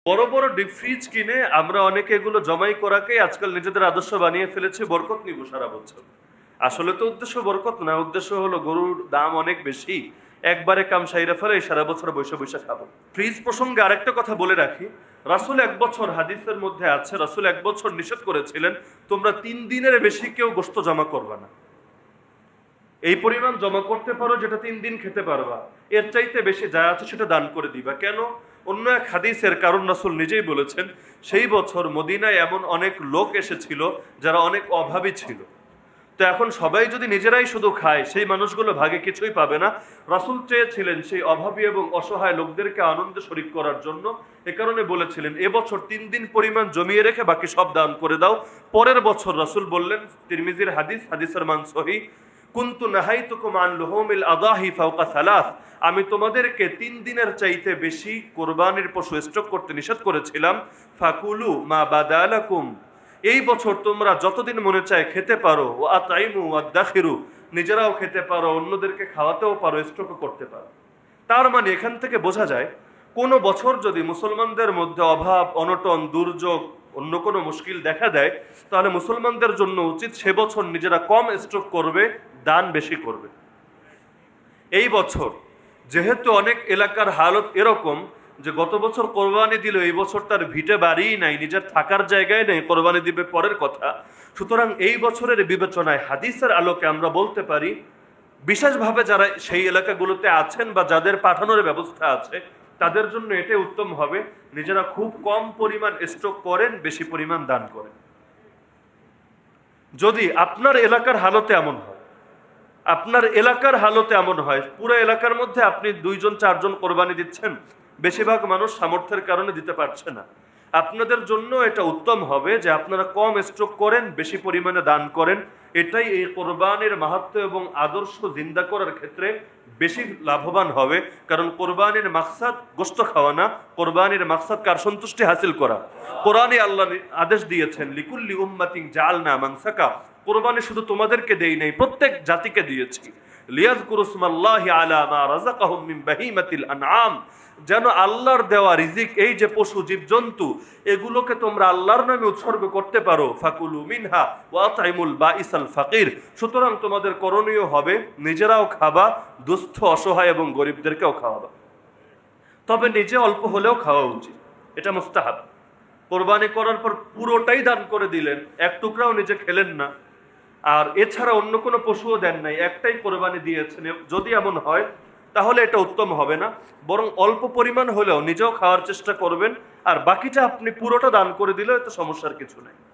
বড় বড় deep fridge কিনে আমরা অনেকে এগুলো জমাই করাকে আজকাল নিজেদের আদর্শ বানিয়ে ফেলেছি, বরকত নিব সারা বছর। আসলে তো উদ্দেশ্য বরকত না, উদ্দেশ্য হলো গরুর দাম অনেক বেশি, একবারে কাম সাইরা ফেলে সারা বছর বৈশা বৈশা খাবো। ফ্রিজ প্রসঙ্গে আরেকটা কথা বলে রাখি, রাসূল 1 বছর, হাদিসের মধ্যে আছে রাসূল 1 বছর নিষেধ করেছিলেন তোমরা 3 দিনের বেশি কেউ গোশত জমা করবা না। এই পরিমাণ জমা করতে পারো যেটা 3 দিন খেতে পারবা, এর চাইতে বেশি যা আছে সেটা দান করে দিবা। কেন? অন্য এক হাদিসের কারণ রাসূল নিজেই বলেছেন, সেই বছর মদিনায় এমন অনেক লোক এসেছিল যারা অনেক অভাবী ছিল। তো এখন সবাই যদি নিজেরাই শুধু খায়, সেই মানুষগুলো ভাগে কিছুই পাবে না। রাসূল চেয়েছিলেন সেই অভাবী এবং অসহায় লোকদেরকে আনন্দে শরীক করার জন্য। এ কারণে বলেছিলেন এবছর 3 দিন পরিমাণ জমিয়ে রেখে বাকি সব দান করে দাও। পরের বছর রাসূল বললেন, তিরমিজির হাদিস, হাদিসের মান সহিহ, কুনতু নাহাইতুকুম আন লুহুমিল আদাহি ফাওকা সালাস, আমি তোমাদেরকে 3 দিনের চাইতে বেশি কোরবানির পশু স্টক করতে নিষেধ করেছিলাম। ফাকুলু মা বাদালাকুম, এই বছর তোমরা যতদিন মনে চায় খেতে পারো। ও আতাইমু ওয়াদাখিরু, নিজেরাও খেতে পারো, অন্যদেরকে খাওয়াতেও পারো, স্টকও করতে পারো। তার মানে এখান থেকে বোঝা যায়, কোনো বছর যদি মুসলমানদের মধ্যে অভাব, অনটন, দুর্যোগ, অন্য কোনো মুশকিল দেখা দেয়, তাহলে মুসলমানদের জন্য উচিত সে বছর নিজেরা কম স্টক করবে, দান বেশি করবে। এই বছর যেহেতু অনেক এলাকার হালত এরকম যে গত বছর কোরবানি দিল, এই বছর তার ভিটে বাড়িই নাই, নিজের থাকার জায়গায় নেই, কোরবানি দিবে পরের কথা। সুতরাং এই বছরের বিবেচনায় হাদিসের আলোকে আমরা বলতে পারি, বিশেষভাবে যারা সেই এলাকাগুলোতে আছেন বা যাদের পাঠানোর ব্যবস্থা আছে, তাদের জন্য এটাই উত্তম হবে নিজেরা খুব কম পরিমাণ স্টক করেন, বেশি পরিমাণ দান করেন। যদি আপনার এলাকার হালতে এমন হয়, আপনার এলাকার হালতে এমন হয়, পুরো এলাকার মধ্যে আপনি 2-4 জন কোরবানি দিচ্ছেন, বেশিরভাগ মানুষ সামর্থ্যের কারণে দিতে পারছে না, আপনাদের জন্য এটা উত্তম হবে যে আপনারা কম স্টক করেন, বেশি পরিমাণে দান করেন। এটাই এই কোরবানির মাহাত্ম্য এবং আদর্শ জিন্দা করার ক্ষেত্রে বেশি লাভবান হবে। কারণ কোরবানির মাকসাদ গোশত খাওয়া না, কোরবানির মাকসাদ কার সন্তুষ্টি হাসিল করা। কোরআনে আল্লাহ আদেশ দিয়েছেন, লিকুল্লি উম্মাতিন জাআলনা মানসাকা, কোরবানি শুধু তোমাদেরকে দেই নাই, প্রত্যেক জাতিকে দিয়েছি। লিয়াযকুরু ইসমাল্লাহি আলা মা রাযাকাহুম মিন বাহিমাতিল আনআম, যেন আল্লাহর দেওয়া রিজিক, এই যে পশু জীবজন্তু, এগুলোকে তোমরা আল্লাহর নামে উৎসর্গ করতে পারো। ফাকুলু মিনহা ওয়া আতইমুল বাঈসাল ফাকির, সুতরাং তোমাদের করণীয় হবে নিজেরাও খাবা, দুস্থ, অসহায় এবং গরিবদেরকেও খাওয়াবা। তবে নিজে অল্প হলেও খাওয়া উচিত, এটা মুস্তাহাব। কোরবানি করার পর পুরোটাই দান করে দিলেন, এক টুকরাও নিজে খেলেন না, আর এছাড়া অন্য কোনো পশুও দেন নাই, একটাই কোরবানি দিয়েছেন, যদি এমন হয় তাহলে এটা উত্তম হবে না। বরং অল্প পরিমাণ হলেও নিজেও খাওয়ার চেষ্টা করবেন, আর বাকিটা আপনি পুরোটা দান করে দিলেও এতে সমস্যার কিছু নেই।